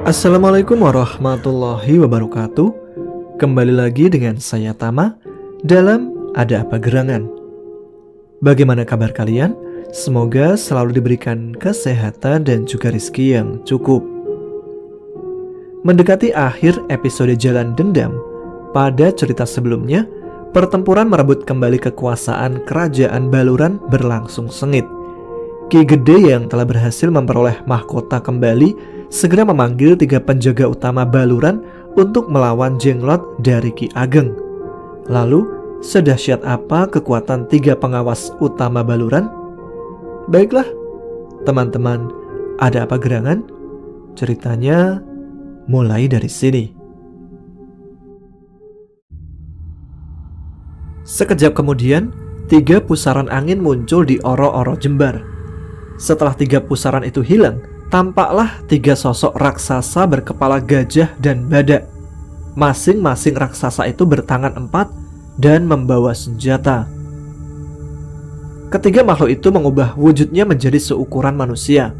Assalamualaikum warahmatullahi wabarakatuh. Kembali lagi dengan saya Tama dalam Ada Apa Gerangan. Bagaimana kabar kalian? Semoga selalu diberikan kesehatan dan juga rezeki yang cukup. Mendekati akhir episode Jalan Dendam, pada cerita sebelumnya, pertempuran merebut kembali kekuasaan Kerajaan Baluran berlangsung sengit. Ki Gede yang telah berhasil memperoleh mahkota kembali segera memanggil 3 penjaga utama Baluran untuk melawan Jenglot dari Ki Ageng. Lalu, sedahsyat apa kekuatan 3 pengawas utama Baluran? Baiklah, teman-teman, ada apa gerangan? Ceritanya mulai dari sini. Sekejap kemudian, 3 pusaran angin muncul di oro-oro Jembar. Setelah 3 pusaran itu hilang, tampaklah 3 sosok raksasa berkepala gajah dan badak. Masing-masing raksasa itu bertangan 4 dan membawa senjata. Ketiga makhluk itu mengubah wujudnya menjadi seukuran manusia.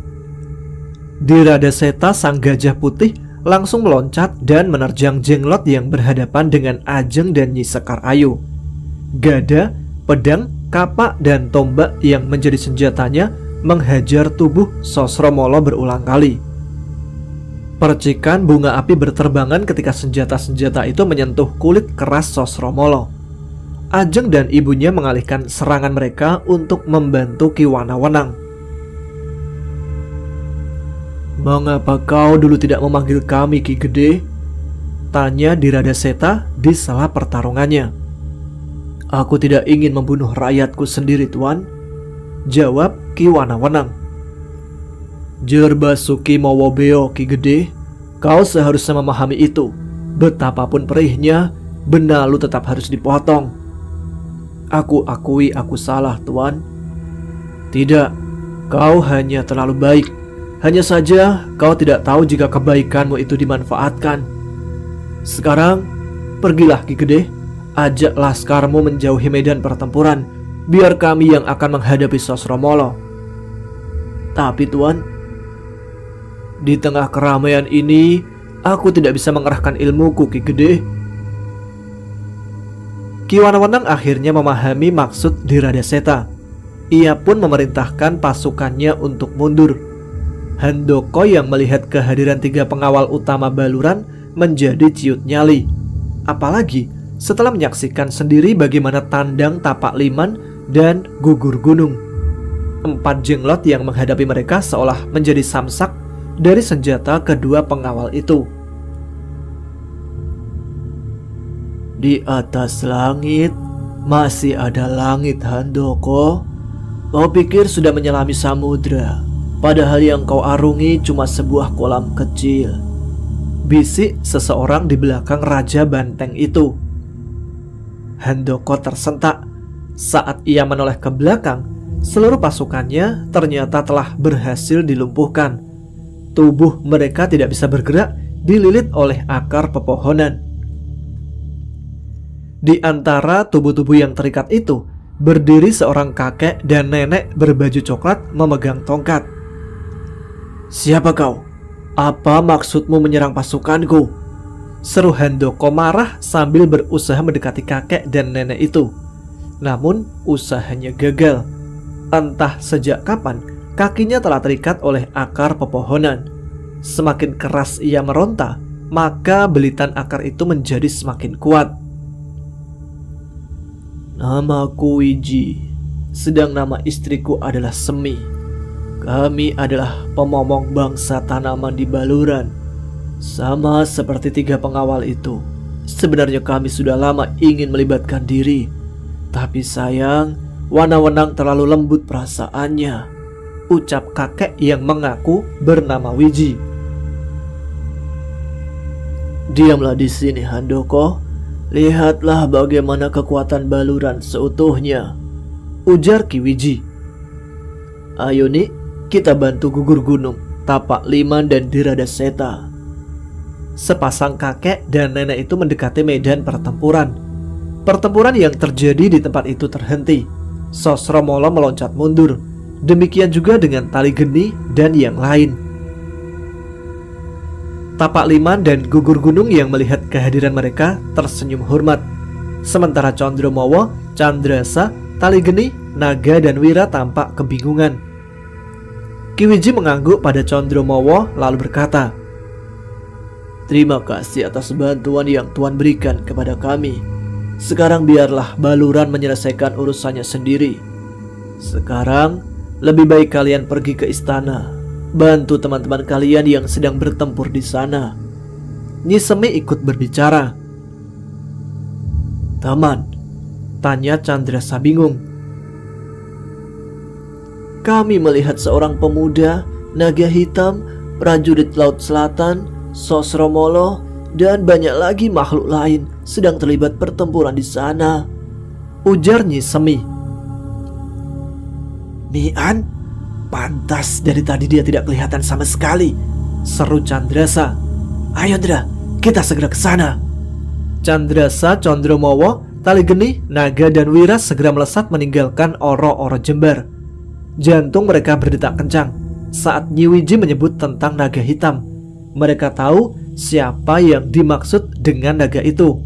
Diradaseta sang gajah putih langsung meloncat dan menerjang Jenglot yang berhadapan dengan Ajeng dan Nyi Sekar Ayu. Gada, pedang, kapak, dan tombak yang menjadi senjatanya menghajar tubuh Sosromolo berulang kali. Percikan bunga api berterbangan ketika senjata-senjata itu menyentuh kulit keras Sosromolo. Ajeng dan ibunya mengalihkan serangan mereka untuk membantu Ki Wanawenang. "Mengapa kau dulu tidak memanggil kami, Ki Gede?" tanya Diradaseta di sela pertarungannya. "Aku tidak ingin membunuh rakyatku sendiri, Tuan," jawab Ki Wanawenang. "Jerbasuki Mowobeo, Ki Gede, kau seharusnya memahami itu. Betapapun perihnya, benalu tetap harus dipotong." "Aku akui aku salah, Tuan." "Tidak, kau hanya terlalu baik. Hanya saja kau tidak tahu jika kebaikanmu itu dimanfaatkan. Sekarang, pergilah Ki Gede, ajak laskarmu menjauhi medan pertempuran. Biar kami yang akan menghadapi Sosromolo." "Tapi Tuan, di tengah keramaian ini, aku tidak bisa mengerahkan ilmuku, Ki Gede." Ki Wanawenang akhirnya memahami maksud Diradaseta. Ia pun memerintahkan pasukannya untuk mundur. Handoko yang melihat kehadiran 3 pengawal utama Baluran menjadi ciut nyali. Apalagi setelah menyaksikan sendiri bagaimana tandang Tapak Liman dan Gugur Gunung. 4 jenglot yang menghadapi mereka seolah menjadi samsak dari senjata kedua pengawal itu. "Di atas langit masih ada langit, Handoko. Kau pikir sudah menyelami samudra, padahal yang kau arungi cuma sebuah kolam kecil," bisik seseorang di belakang Raja Banteng itu. Handoko tersentak. Saat ia menoleh ke belakang, seluruh pasukannya ternyata telah berhasil dilumpuhkan. Tubuh mereka tidak bisa bergerak, dililit oleh akar pepohonan. Di antara tubuh-tubuh yang terikat itu, berdiri seorang kakek dan nenek berbaju coklat memegang tongkat. "Siapa kau? Apa maksudmu menyerang pasukanku?" seru Handoko marah sambil berusaha mendekati kakek dan nenek itu. Namun usahanya gagal. Entah sejak kapan kakinya telah terikat oleh akar pepohonan. Semakin keras ia meronta, maka belitan akar itu menjadi semakin kuat. "Namaku Wiji, sedang nama istriku adalah Semi. Kami adalah pemomong bangsa tanaman di Baluran. Sama seperti 3 pengawal itu, sebenarnya kami sudah lama ingin melibatkan diri. Tapi sayang, Wanawenang terlalu lembut perasaannya," ucap kakek yang mengaku bernama Wiji. "Diamlah di sini, Handoko. Lihatlah bagaimana kekuatan Baluran seutuhnya," ujar Ki Wiji. "Ayo Nik, kita bantu Gugur Gunung, Tapak Liman dan Diradaseta." Sepasang kakek dan nenek itu mendekati medan pertempuran. Pertempuran yang terjadi di tempat itu terhenti. Sosromolo meloncat mundur. Demikian juga dengan Tali Geni dan yang lain. Tapak Liman dan Gugur Gunung yang melihat kehadiran mereka tersenyum hormat. Sementara Condromowo, Candrasa, Tali Geni, Naga dan Wira tampak kebingungan. Ki Wiji mengangguk pada Condromowo lalu berkata, "Terima kasih atas bantuan yang Tuan berikan kepada kami. Sekarang biarlah Baluran menyelesaikan urusannya sendiri. Sekarang lebih baik kalian pergi ke istana, bantu teman-teman kalian yang sedang bertempur di sana." Nyi Semi ikut berbicara. "Taman," tanya Candrasa bingung. "Kami melihat seorang pemuda, naga hitam, prajurit Laut Selatan, Sosromolo, dan banyak lagi makhluk lain sedang terlibat pertempuran di sana," ujar Nyi Semi. "Mian, pantas dari tadi dia tidak kelihatan sama sekali," seru Candrasa. "Ayo Dra, kita segera ke sana." Candrasa, Condromowo, Tali Geni, Naga dan Wira segera melesat meninggalkan oro-oro Jembar. Jantung mereka berdetak kencang saat Nyi Wiji menyebut tentang naga hitam. Mereka tahu siapa yang dimaksud dengan naga itu.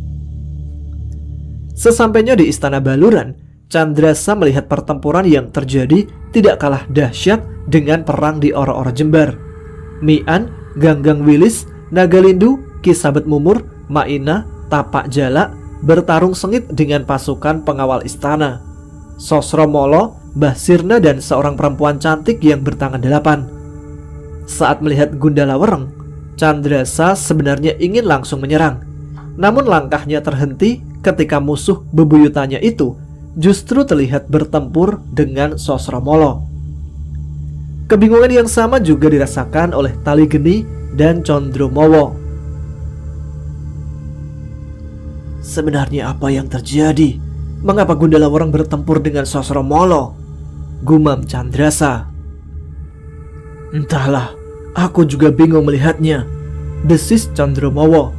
Sesampainya di istana Baluran, Candrasa melihat pertempuran yang terjadi tidak kalah dahsyat dengan perang di oro-oro Jembar. Mian, Ganggang Wilis, Nagalindu, Ki Sabet Mumur, Maina, Tapak Jalak bertarung sengit dengan pasukan pengawal istana. Sosromolo, Mbah Sirna dan seorang perempuan cantik yang bertangan 8. Saat melihat Gundala Wereng, Candrasa sebenarnya ingin langsung menyerang. Namun langkahnya terhenti ketika musuh bebuyutannya itu justru terlihat bertempur dengan Sosromolo. Kebingungan yang sama juga dirasakan oleh Tali Geni dan Condromowo. "Sebenarnya apa yang terjadi? Mengapa Gundala Wereng bertempur dengan Sosromolo?" gumam Candrasa. "Entahlah, aku juga bingung melihatnya," desis Condromowo.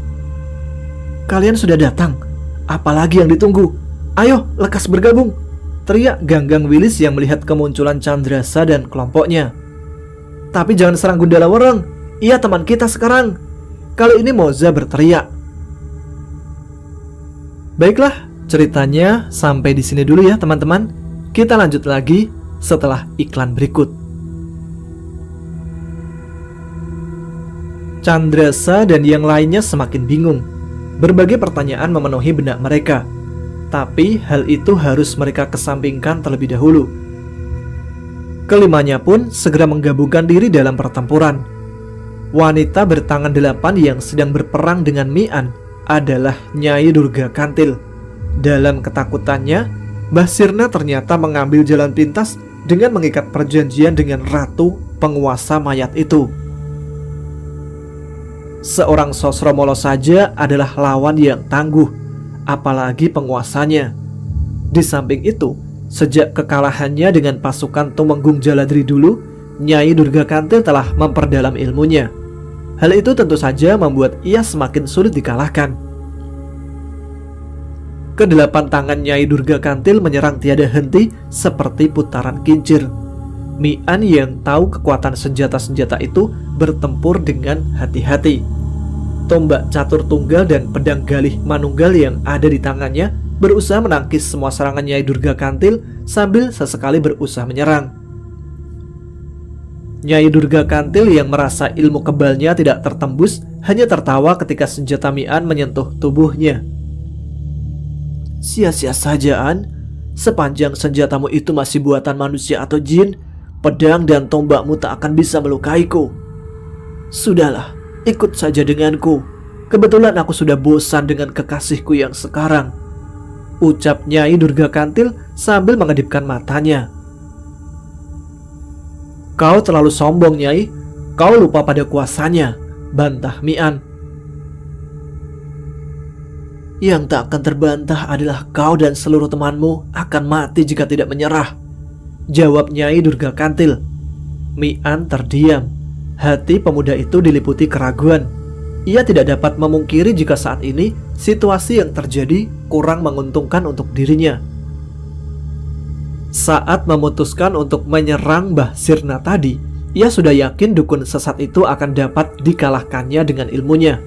"Kalian sudah datang, apalagi yang ditunggu? Ayo lekas bergabung," teriak Ganggang Wilis yang melihat kemunculan Candrasa dan kelompoknya. "Tapi jangan serang Gundala Wereng, ia teman kita sekarang," kali ini Moza berteriak. Baiklah, ceritanya sampai di sini dulu ya teman-teman. Kita lanjut lagi setelah iklan berikut. Candrasa dan yang lainnya semakin bingung. Berbagai pertanyaan memenuhi benak mereka. Tapi hal itu harus mereka kesampingkan terlebih dahulu. Kelimanya pun segera menggabungkan diri dalam pertempuran. Wanita bertangan 8 yang sedang berperang dengan Mian adalah Nyai Durga Kantil. Dalam ketakutannya, Mbah Sirna ternyata mengambil jalan pintas dengan mengikat perjanjian dengan ratu penguasa mayat itu. Seorang Sosromolo saja adalah lawan yang tangguh, apalagi penguasanya. Di samping itu, sejak kekalahannya dengan pasukan Tumenggung Jaladri dulu, Nyai Durga Kantil telah memperdalam ilmunya. Hal itu tentu saja membuat ia semakin sulit dikalahkan. Kedelapan tangan Nyai Durga Kantil menyerang tiada henti seperti putaran kincir. Mian yang tahu kekuatan senjata-senjata itu bertempur dengan hati-hati. Tombak catur tunggal dan pedang galih manunggal yang ada di tangannya berusaha menangkis semua serangan Nyai Durga Kantil sambil sesekali berusaha menyerang. Nyai Durga Kantil yang merasa ilmu kebalnya tidak tertembus hanya tertawa ketika senjata Mian menyentuh tubuhnya. "Sia-sia saja, An. Sepanjang senjatamu itu masih buatan manusia atau jin, pedang dan tombakmu tak akan bisa melukaiku. Sudahlah, ikut saja denganku. Kebetulan aku sudah bosan dengan kekasihku yang sekarang," ucap Nyai Durga Kantil sambil mengedipkan matanya. "Kau terlalu sombong, Nyai. Kau lupa pada kuasanya," bantah Mian. "Yang tak akan terbantah adalah kau dan seluruh temanmu akan mati jika tidak menyerah," jawab Nyai Durga Kantil. Mian terdiam. Hati pemuda itu diliputi keraguan. ia tidak dapat memungkiri jika saat ini situasi yang terjadi kurang menguntungkan untuk dirinya. Saat memutuskan untuk menyerang Mbah Sirna tadi, ia sudah yakin dukun sesat itu akan dapat dikalahkannya dengan ilmunya.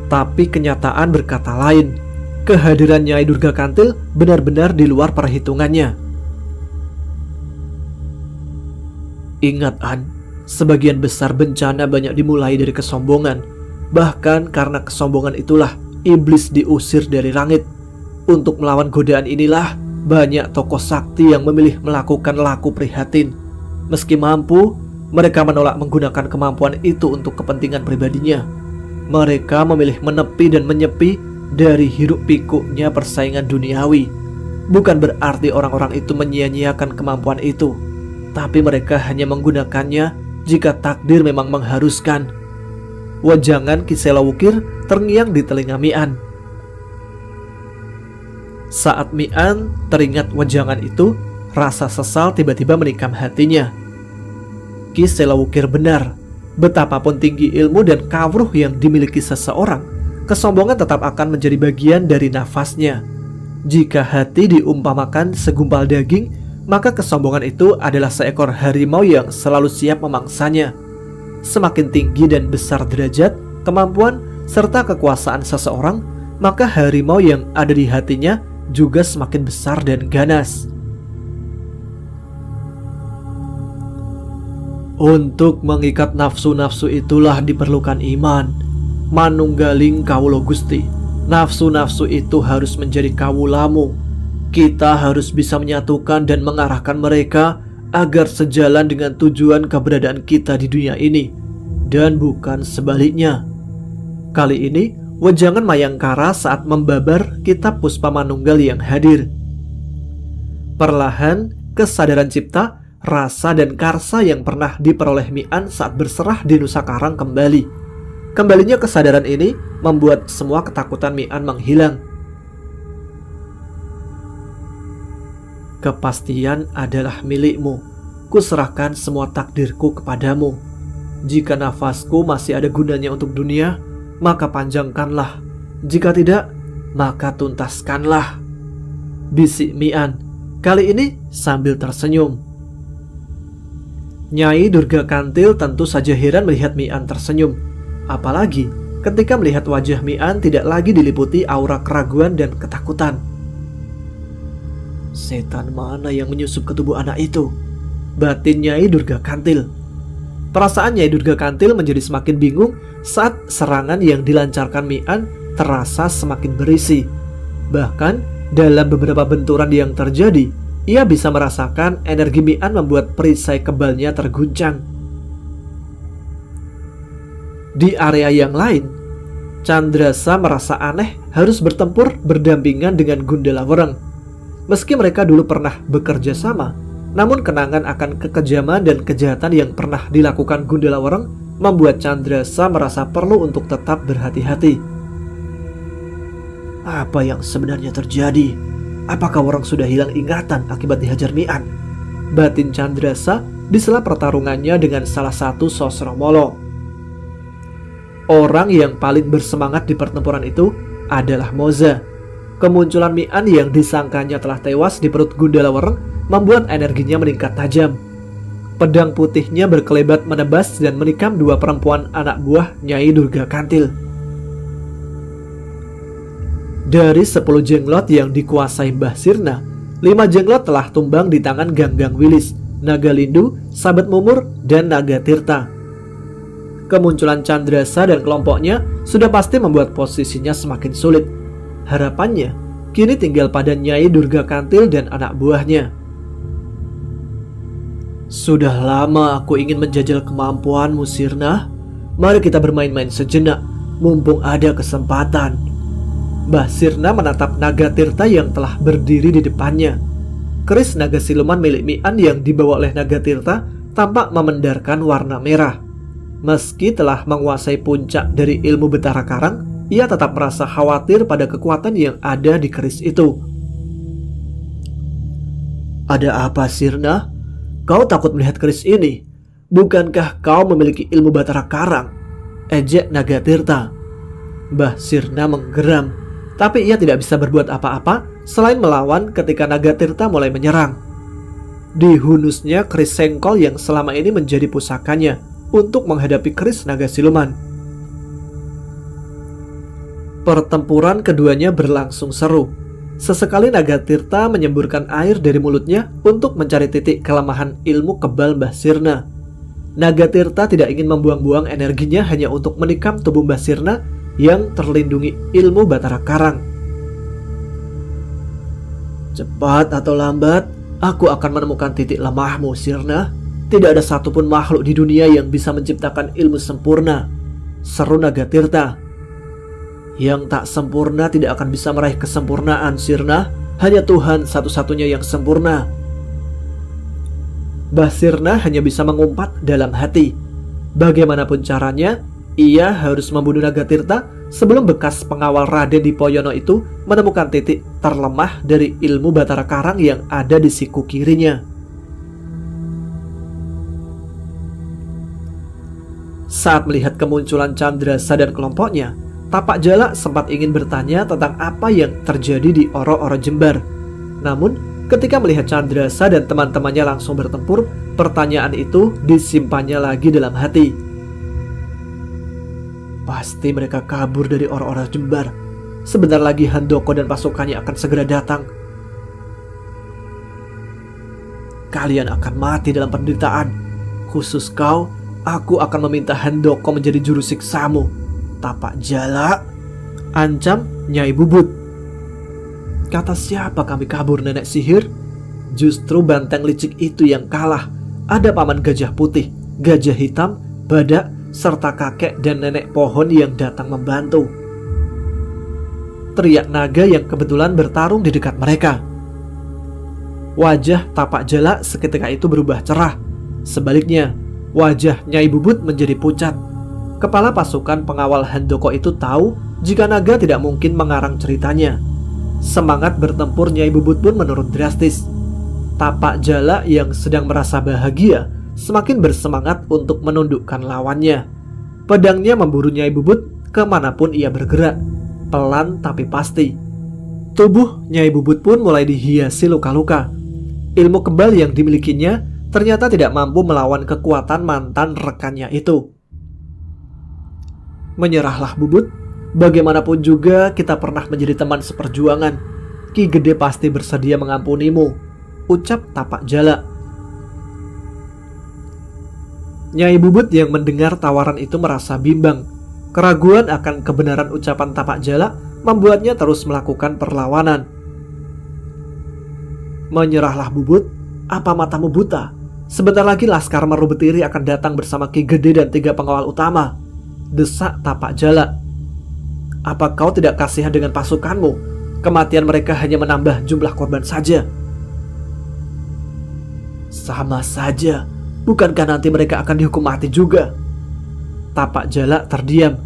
Tapi kenyataan berkata lain. Kehadiran Nyai Durga Kantil benar-benar di luar perhitungannya. Ingat An, sebagian besar bencana banyak dimulai dari kesombongan. Bahkan karena kesombongan itulah iblis diusir dari langit. Untuk melawan godaan inilah banyak tokoh sakti yang memilih melakukan laku prihatin. Meski mampu, mereka menolak menggunakan kemampuan itu untuk kepentingan pribadinya. Mereka memilih menepi dan menyepi dari hiruk pikuknya persaingan duniawi. Bukan berarti orang-orang itu menyia-nyiakan kemampuan itu, tapi mereka hanya menggunakannya jika takdir memang mengharuskan. Wajangan Ki Selawukir terngiang di telinga Mi'an. Saat Mi'an teringat wajangan itu, rasa sesal tiba-tiba menikam hatinya. Ki Selawukir benar. Betapapun tinggi ilmu dan kawruh yang dimiliki seseorang, kesombongan tetap akan menjadi bagian dari nafasnya. Jika hati diumpamakan segumpal daging, maka kesombongan itu adalah seekor harimau yang selalu siap memangsanya. Semakin tinggi dan besar derajat, kemampuan, serta kekuasaan seseorang, maka harimau yang ada di hatinya juga semakin besar dan ganas. Untuk mengikat nafsu-nafsu itulah diperlukan iman. Manunggaling kawula Gusti, nafsu-nafsu itu harus menjadi kawulamu. Kita harus bisa menyatukan dan mengarahkan mereka agar sejalan dengan tujuan keberadaan kita di dunia ini, dan bukan sebaliknya. Kali ini wajangan Mayangkara saat membabar kitab Puspa Manunggal yang hadir. Perlahan kesadaran cipta, rasa dan karsa yang pernah diperoleh Mi'an saat berserah di Nusa Karang kembali. Kembalinya kesadaran ini membuat semua ketakutan Mi'an menghilang. Kepastian adalah milikmu. Kuserahkan semua takdirku kepadamu. Jika nafasku masih ada gunanya untuk dunia, maka panjangkanlah. Jika tidak, maka tuntaskanlah. Bisik Mi'an, kali ini sambil tersenyum. Nyai Durga Kantil tentu saja heran melihat Mi'an tersenyum. Apalagi ketika melihat wajah Mi'an tidak lagi diliputi aura keraguan dan ketakutan. Setan mana yang menyusup ke tubuh anak itu? Batin Nyai Durga Kantil. Perasaan Nyai Durga Kantil menjadi semakin bingung saat serangan yang dilancarkan Mi'an terasa semakin berisi. Bahkan dalam beberapa benturan yang terjadi, ia bisa merasakan energi Mi'an membuat perisai kebalnya terguncang. Di area yang lain, Candrasa merasa aneh harus bertempur berdampingan dengan Gundala Wereng. Meski mereka dulu pernah bekerja sama, namun kenangan akan kekejaman dan kejahatan yang pernah dilakukan Gundala Wereng membuat Candrasa merasa perlu untuk tetap berhati-hati. Apa yang sebenarnya terjadi? Apakah Wereng sudah hilang ingatan akibat dihajar Mi'an? Batin Candrasa di sela pertarungannya dengan salah satu Sosromolo. Orang yang paling bersemangat di pertempuran itu adalah Moza. Kemunculan Mi'an yang disangkanya telah tewas di perut Gundala Wereng membuat energinya meningkat tajam. Pedang putihnya berkelebat menebas dan menikam dua perempuan anak buah Nyai Durga Kantil. Dari 10 jenglot yang dikuasai Mbah Sirna, 5 jenglot telah tumbang di tangan Ganggang Wilis, Nagalindu, Sabet Mumur, dan Naga Tirta. Kemunculan Candrasa dan kelompoknya sudah pasti membuat posisinya semakin sulit. Harapannya kini tinggal pada Nyai Durga Kantil dan anak buahnya. Sudah lama aku ingin menjajal kemampuanmu, Sirna. Mari kita bermain-main sejenak, mumpung ada kesempatan. Mbah Sirna menatap Naga Tirta yang telah berdiri di depannya. Keris naga siluman milik Mi'an yang dibawa oleh Naga Tirta tampak memendarkan warna merah. Meski telah menguasai puncak dari ilmu Betara Karang, ia tetap merasa khawatir pada kekuatan yang ada di keris itu. Ada apa, Sirna? Kau takut melihat keris ini? Bukankah kau memiliki ilmu Batara Karang? ejek Naga Tirta. Mbah Sirna menggeram, tapi ia tidak bisa berbuat apa-apa selain melawan ketika Naga Tirta mulai menyerang. Dihunusnya keris sengkol yang selama ini menjadi pusakanya untuk menghadapi keris naga siluman. Pertempuran keduanya berlangsung seru. Sesekali Naga Tirta menyemburkan air dari mulutnya untuk mencari titik kelemahan ilmu kebal Mbah Sirna. Naga Tirta tidak ingin membuang-buang energinya hanya untuk menikam tubuh Mbah Sirna yang terlindungi ilmu Batara Karang. Cepat atau lambat, aku akan menemukan titik lemahmu, Sirna. Tidak ada satupun makhluk di dunia yang bisa menciptakan ilmu sempurna, seru Naga Tirta. Yang tak sempurna tidak akan bisa meraih kesempurnaan, Sirna. Hanya Tuhan satu-satunya yang sempurna. Mbah Sirna hanya bisa mengumpat dalam hati. Bagaimanapun caranya, ia harus membunuh Naga Tirta sebelum bekas pengawal Raden Dipoyono itu menemukan titik terlemah dari ilmu Batara Karang yang ada di siku kirinya. Saat melihat kemunculan Candrasa dan kelompoknya, Tapak Jala sempat ingin bertanya tentang apa yang terjadi di Oro-Oro Jembar. Namun, ketika melihat Candrasa dan teman-temannya langsung bertempur, pertanyaan itu disimpannya lagi dalam hati. Pasti mereka kabur dari Oro-Oro Jembar. Sebentar lagi Handoko dan pasukannya akan segera datang. Kalian akan mati dalam penderitaan. Khusus kau, aku akan meminta Handoko menjadi juru siksamu. Tapak Jala, ancam Nyai Bubut. Kata siapa kami kabur, nenek sihir? Justru banteng licik itu yang kalah. Ada paman gajah putih, gajah hitam, badak, serta kakek dan nenek pohon yang datang membantu. Teriak naga yang kebetulan bertarung di dekat mereka. Wajah Tapak Jala seketika itu berubah cerah. Sebaliknya, wajah Nyai Bubut menjadi pucat. Kepala pasukan pengawal Handoko itu tahu jika naga tidak mungkin mengarang ceritanya. Semangat bertempur Nyai Bubut pun menurun drastis. Tapak Jala yang sedang merasa bahagia semakin bersemangat untuk menundukkan lawannya. Pedangnya memburu Nyai Bubut kemanapun ia bergerak, pelan tapi pasti. Tubuh Nyai Bubut pun mulai dihiasi luka-luka. Ilmu kebal yang dimilikinya ternyata tidak mampu melawan kekuatan mantan rekannya itu. Menyerahlah Bubut, bagaimanapun juga kita pernah menjadi teman seperjuangan. Ki Gede pasti bersedia mengampunimu, ucap Tapak Jala. Nyai Bubut yang mendengar tawaran itu merasa bimbang. Keraguan akan kebenaran ucapan Tapak Jala membuatnya terus melakukan perlawanan. Menyerahlah Bubut, apa matamu buta? Sebentar lagi Laskar Marubetiri akan datang bersama Ki Gede dan 3 pengawal utama, desak Tapak Jala. Apa kau tidak kasihan dengan pasukanmu? Kematian mereka hanya menambah jumlah korban saja. Sama saja. Bukankah nanti mereka akan dihukum mati juga? Tapak Jala terdiam.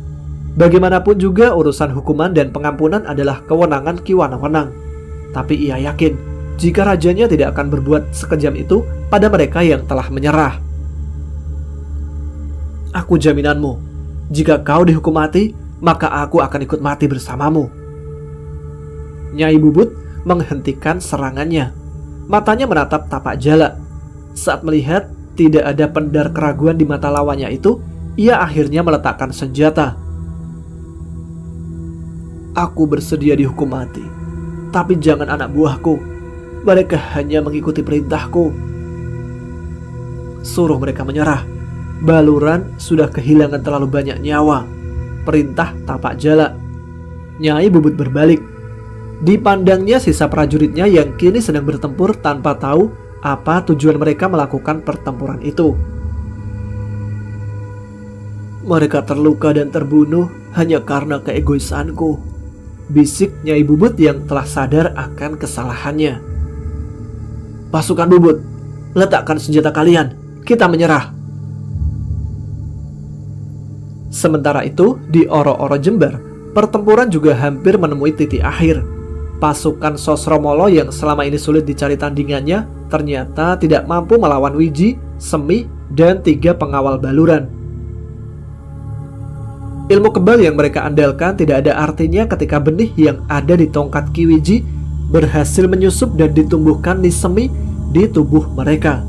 Bagaimanapun juga urusan hukuman dan pengampunan adalah kewenangan Ki Wanawenang. Tapi ia yakin jika rajanya tidak akan berbuat sekejam itu pada mereka yang telah menyerah. Aku jaminanmu, jika kau dihukum mati, maka aku akan ikut mati bersamamu. Nyai Bubut menghentikan serangannya. Matanya menatap Tapak Jala. Saat melihat tidak ada pendar keraguan di mata lawannya itu, ia akhirnya meletakkan senjata. Aku bersedia dihukum mati, tapi jangan anak buahku. Mereka hanya mengikuti perintahku. Suruh mereka menyerah. Baluran sudah kehilangan terlalu banyak nyawa, perintah Tapak Jala. Nyai Bubut berbalik. Dipandangnya sisa prajuritnya yang kini sedang bertempur tanpa tahu apa tujuan mereka melakukan pertempuran itu. Mereka terluka dan terbunuh hanya karena keegoisanku, bisik Nyai Bubut yang telah sadar akan kesalahannya. Pasukan Bubut, letakkan senjata kalian, kita menyerah. Sementara itu, di Oro-Oro Jembar, pertempuran juga hampir menemui titik akhir. Pasukan Sosromolo yang selama ini sulit dicari tandingannya ternyata tidak mampu melawan Wiji, Semi, dan 3 pengawal Baluran. Ilmu kebal yang mereka andalkan tidak ada artinya ketika benih yang ada di tongkat Kiwiji berhasil menyusup dan ditumbuhkan Nisemi di tubuh mereka.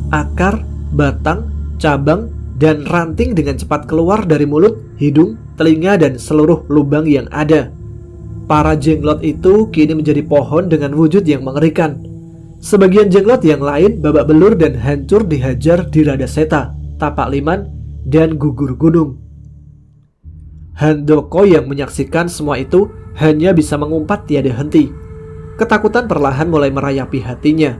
Akar, batang, cabang, dan ranting dengan cepat keluar dari mulut, hidung, telinga, dan seluruh lubang yang ada. Para jenglot itu kini menjadi pohon dengan wujud yang mengerikan. Sebagian jenglot yang lain babak belur dan hancur dihajar di Radaseta, Tapak Liman, dan Gugur Gunung. Handoko yang menyaksikan semua itu hanya bisa mengumpat tiada henti. Ketakutan perlahan mulai merayapi hatinya.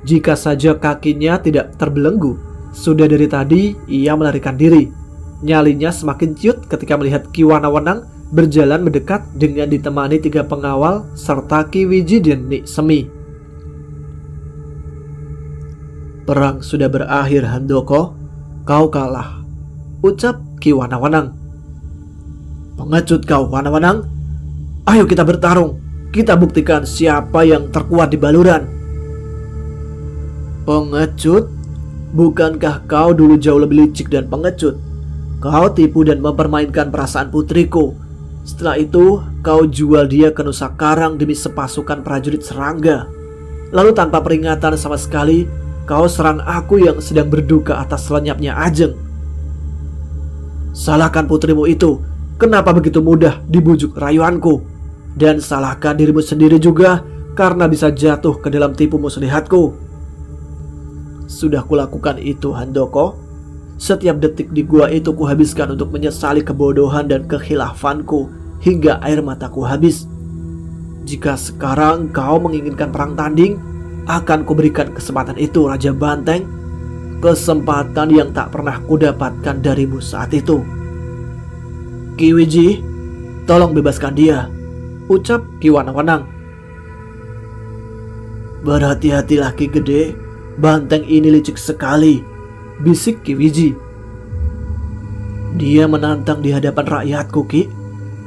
Jika saja kakinya tidak terbelenggu, sudah dari tadi ia melarikan diri. Nyalinya semakin ciut ketika melihat Ki Wanawenang berjalan mendekat dengan ditemani 3 pengawal serta Kiwiji dan Nisemi. Perang sudah berakhir, Handoko. Kau kalah, ucap Ki Wanawenang. Pengecut kau, Wanawenang. Ayo kita bertarung. Kita buktikan siapa yang terkuat di Baluran. Pengecut? Bukankah kau dulu jauh lebih licik dan pengecut? Kau tipu dan mempermainkan perasaan putriku. Setelah itu, kau jual dia ke Nusa Karang demi sepasukan prajurit serangga. Lalu tanpa peringatan sama sekali, kau serang aku yang sedang berduka atas lenyapnya Ajeng. Salahkan putrimu itu. Kenapa begitu mudah dibujuk rayuanku? Dan salahkan dirimu sendiri juga karena bisa jatuh ke dalam tipu muslihatku. Sudah kulakukan itu, Handoko. Setiap detik di gua itu kuhabiskan untuk menyesali kebodohan dan kehilafanku hingga air mataku habis. Jika sekarang kau menginginkan perang tanding, akan kuberikan kesempatan itu, Raja Banteng. Kesempatan yang tak pernah kudapatkan darimu saat itu. Kiwiji, tolong bebaskan dia, ucap Ki Wanawenang. Berhati-hatilah Ki Gede, Banteng ini licik sekali, bisik Kiwiji. Dia menantang di hadapan rakyatku, Ki.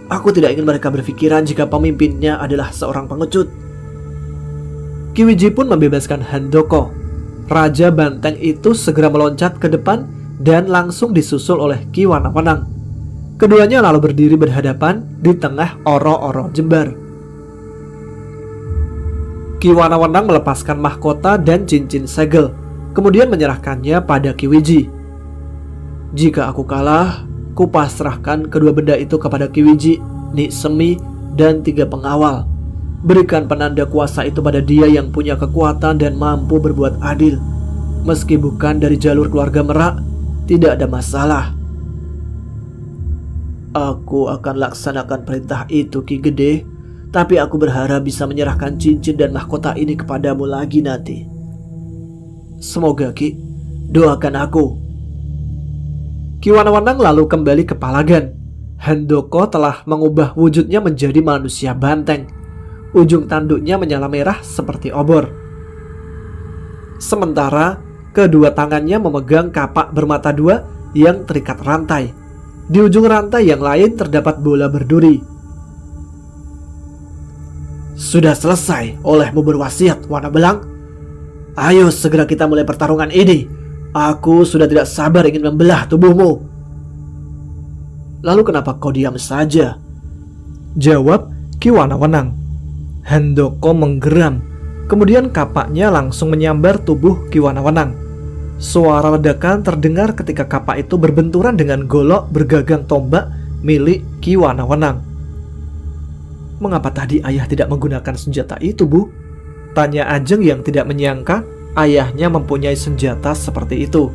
Aku tidak ingin mereka berpikiran jika pemimpinnya adalah seorang pengecut. Kiwiji pun membebaskan Handoko. Raja Banteng itu segera meloncat ke depan dan langsung disusul oleh Ki Wanawenang. Keduanya lalu berdiri berhadapan di tengah oro-oro jembar. Ki Wanawenang melepaskan mahkota dan cincin segel, kemudian menyerahkannya pada Kiwiji. Jika aku kalah, kupasrahkan kedua benda itu kepada Kiwiji, Nisemi, dan 3 pengawal. Berikan penanda kuasa itu pada dia yang punya kekuatan dan mampu berbuat adil. Meski bukan dari jalur keluarga Merak, tidak ada masalah. Aku akan laksanakan perintah itu, Ki Gede. Tapi aku berharap bisa menyerahkan cincin dan mahkota ini kepadamu lagi nanti. Semoga, Ki. Doakan aku. Ki Wanawenang lalu kembali ke Palagan. Handoko telah mengubah wujudnya menjadi manusia banteng. Ujung tanduknya menyala merah seperti obor. Sementara kedua tangannya memegang kapak bermata 2 yang terikat rantai. Di ujung rantai yang lain terdapat bola berduri. Sudah selesai olehmu berwasiat, Wanabelang. Ayo segera kita mulai pertarungan ini. Aku sudah tidak sabar ingin membelah tubuhmu. Lalu kenapa kau diam saja? Jawab Ki Wanawenang. Handoko menggeram. Kemudian kapaknya langsung menyambar tubuh Ki Wanawenang. Suara ledakan terdengar ketika kapak itu berbenturan dengan golok bergagang tombak milik Ki Wanawenang. Mengapa tadi ayah tidak menggunakan senjata itu, Bu? Tanya Ajeng yang tidak menyangka ayahnya mempunyai senjata seperti itu.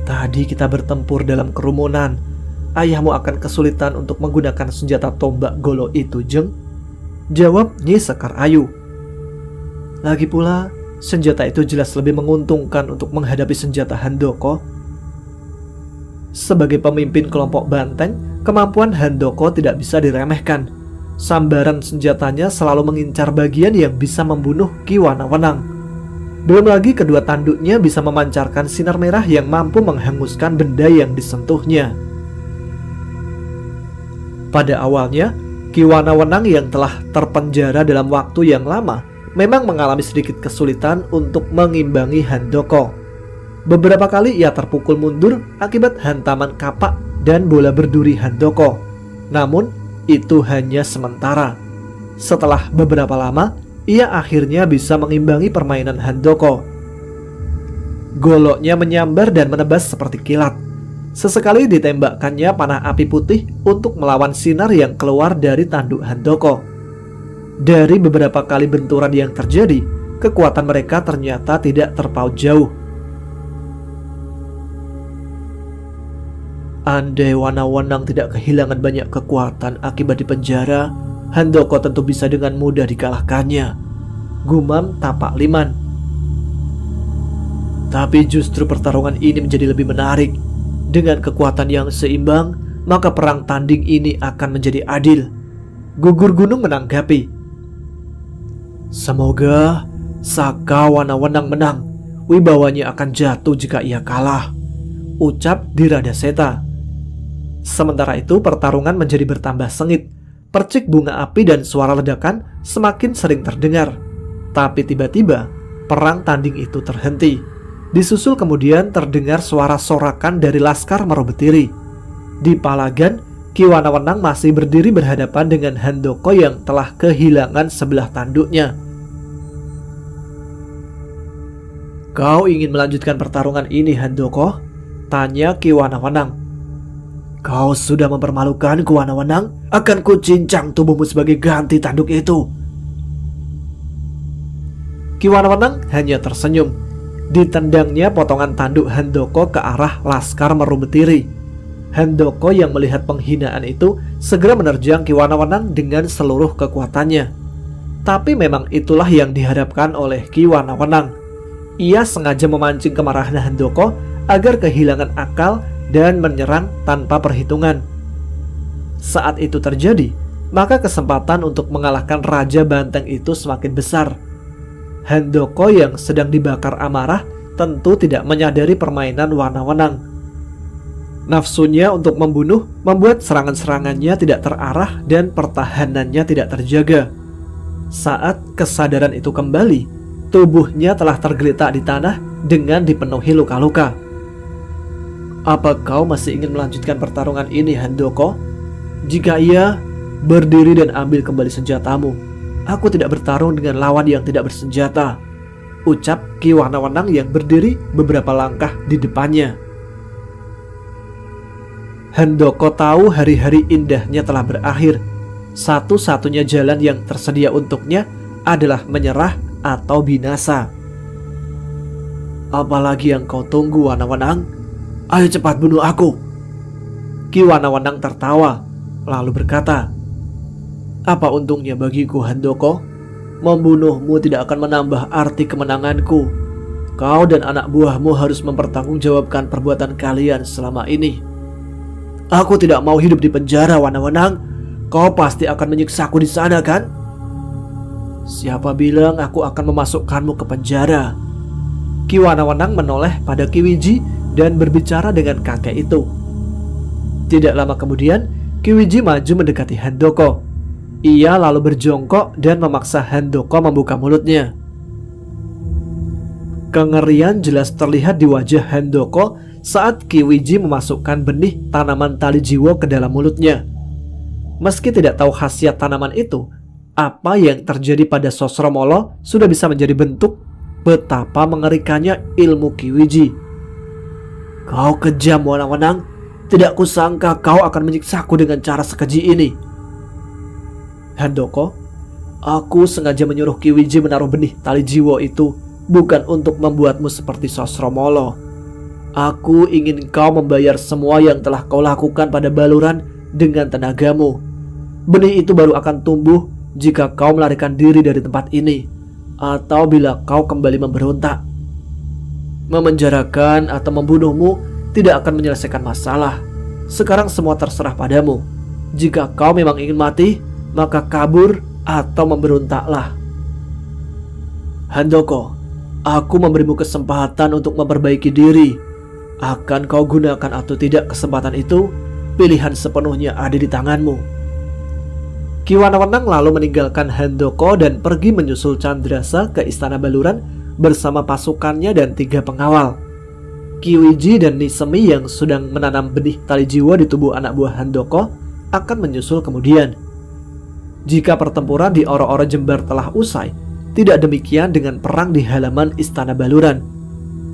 Tadi kita bertempur dalam kerumunan. Ayahmu akan kesulitan untuk menggunakan senjata tombak golok itu, Jeng. Jawab Nyi Sekar Ayu. Lagi pula, senjata itu jelas lebih menguntungkan untuk menghadapi senjata Handoko. Sebagai pemimpin kelompok banteng, kemampuan Handoko tidak bisa diremehkan. Sambaran senjatanya selalu mengincar bagian yang bisa membunuh Ki Wanawenang. Belum lagi kedua tanduknya bisa memancarkan sinar merah yang mampu menghanguskan benda yang disentuhnya. Pada awalnya, Ki Wanawenang yang telah terpenjara dalam waktu yang lama memang mengalami sedikit kesulitan untuk mengimbangi Handoko. Beberapa kali ia terpukul mundur akibat hantaman kapak dan bola berduri Handoko. Namun, itu hanya sementara. Setelah beberapa lama, ia akhirnya bisa mengimbangi permainan Handoko. Goloknya menyambar dan menebas seperti kilat. Sesekali ditembakkannya panah api putih untuk melawan sinar yang keluar dari tanduk Handoko. Dari beberapa kali benturan yang terjadi, kekuatan mereka ternyata tidak terpaut jauh. Andai Wanawenang tidak kehilangan banyak kekuatan akibat dipenjara, Handoko tentu bisa dengan mudah dikalahkannya, gumam Tapak Liman. Tapi justru pertarungan ini menjadi lebih menarik. Dengan kekuatan yang seimbang, maka perang tanding ini akan menjadi adil. Gugur Gunung menanggapi. Semoga Saka Wanawenang menang. Wibawanya akan jatuh jika ia kalah, ucap Diradaseta. Sementara itu pertarungan menjadi bertambah sengit. Percik bunga api dan suara ledakan semakin sering terdengar. Tapi tiba-tiba perang tanding itu terhenti. Disusul kemudian terdengar suara sorakan dari Laskar Marobetiri. Di Palagan, Ki Wanawenang masih berdiri berhadapan dengan Handoko yang telah kehilangan sebelah tanduknya. Kau ingin melanjutkan pertarungan ini, Handoko? Tanya Ki Wanawenang. Kau sudah mempermalukanku, Wanawenang. Akan kucincang tubuhmu sebagai ganti tanduk itu. Ki Wanawenang hanya tersenyum. Ditendangnya potongan tanduk Handoko ke arah Laskar Marobetiri. Handoko yang melihat penghinaan itu segera menerjang Ki Wanawenang dengan seluruh kekuatannya. Tapi memang itulah yang diharapkan oleh Ki Wanawenang. Ia sengaja memancing kemarahan Handoko agar kehilangan akal dan menyerang tanpa perhitungan. Saat itu terjadi, maka kesempatan untuk mengalahkan Raja Banteng itu semakin besar. Handoko yang sedang dibakar amarah tentu tidak menyadari permainan Wanawenang. Nafsunya untuk membunuh membuat serangan-serangannya tidak terarah dan pertahanannya tidak terjaga. Saat kesadaran itu kembali, tubuhnya telah tergeletak di tanah dengan dipenuhi luka-luka. Apa kau masih ingin melanjutkan pertarungan ini, Handoko? Jika iya, berdiri dan ambil kembali senjatamu. Aku tidak bertarung dengan lawan yang tidak bersenjata, ucap Ki Wanawenang yang berdiri beberapa langkah di depannya. Handoko tahu hari-hari indahnya telah berakhir. Satu-satunya jalan yang tersedia untuknya adalah menyerah atau binasa. Apalagi yang kau tunggu, Wanawenang? Ayo cepat bunuh aku. Ki Wanawenang tertawa, lalu berkata, apa untungnya bagiku, Handoko? Membunuhmu tidak akan menambah arti kemenanganku. Kau dan anak buahmu harus mempertanggungjawabkan perbuatan kalian selama ini. Aku tidak mau hidup di penjara, Wanawenang. Kau pasti akan menyiksaku di sana, kan? Siapa bilang aku akan memasukkanmu ke penjara? Ki Wanawenang menoleh pada Ki Wiji dan berbicara dengan kakek itu. Tidak lama kemudian, Ki Wiji maju mendekati Handoko. Ia lalu berjongkok dan memaksa Handoko membuka mulutnya. Kengerian jelas terlihat di wajah Handoko saat Ki Wiji memasukkan benih tanaman tali jiwo ke dalam mulutnya. Meski tidak tahu khasiat tanaman itu, apa yang terjadi pada Sosromolo sudah bisa menjadi bentuk betapa mengerikannya ilmu Ki Wiji. Kau kejam, Wanawenang. Tidak kusangka kau akan menyiksaku dengan cara sekeji ini. Handoko, aku sengaja menyuruh Ki Wiji menaruh benih tali jiwo itu bukan untuk membuatmu seperti Sosromolo. Aku ingin kau membayar semua yang telah kau lakukan pada Baluran dengan tenagamu. Benih itu baru akan tumbuh jika kau melarikan diri dari tempat ini, atau bila kau kembali memberontak. Memenjarakan atau membunuhmu tidak akan menyelesaikan masalah. Sekarang semua terserah padamu. Jika kau memang ingin mati, maka kabur atau memberontaklah. Handoko, aku memberimu kesempatan untuk memperbaiki diri. Akan kau gunakan atau tidak kesempatan itu, pilihan sepenuhnya ada di tanganmu. Ki Wanawenang lalu meninggalkan Handoko dan pergi menyusul Candrasa ke istana Baluran bersama pasukannya dan 3 pengawal. Kiwiji dan Nisemi yang sedang menanam benih tali jiwa di tubuh anak buah Handoko akan menyusul kemudian. Jika pertempuran di Oro-Oro Jember telah usai, tidak demikian dengan perang di halaman Istana Baluran.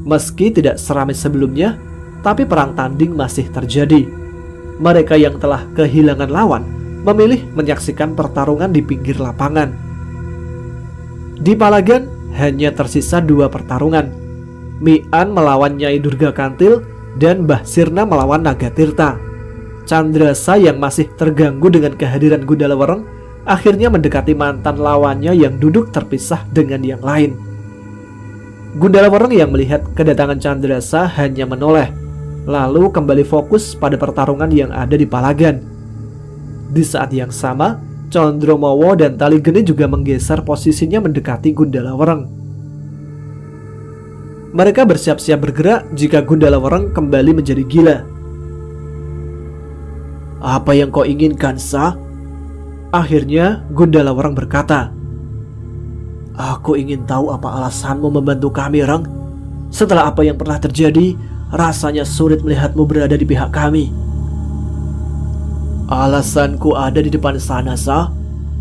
Meski tidak seramai sebelumnya, tapi perang tanding masih terjadi. Mereka yang telah kehilangan lawan memilih menyaksikan pertarungan di pinggir lapangan. Di Palagan hanya tersisa 2 pertarungan. Mi'an melawan Nyai Durga Kantil dan Mbah Sirna melawan Nagatirta. Candrasa yang masih terganggu dengan kehadiran Gundala Wereng akhirnya mendekati mantan lawannya yang duduk terpisah dengan yang lain. Gundala Wereng yang melihat kedatangan Candrasa hanya menoleh, lalu kembali fokus pada pertarungan yang ada di Palagan. Di saat yang sama, Condromowo dan Tali Geni juga menggeser posisinya mendekati Gundala Wereng. Mereka bersiap-siap bergerak jika Gundala Wereng kembali menjadi gila. "Apa yang kau inginkan, Sa?" Akhirnya Gundala Wereng berkata, "Aku ingin tahu apa alasanmu membantu kami, Reng. Setelah apa yang pernah terjadi, rasanya sulit melihatmu berada di pihak kami." "Alasanku ada di depan sana, Sa.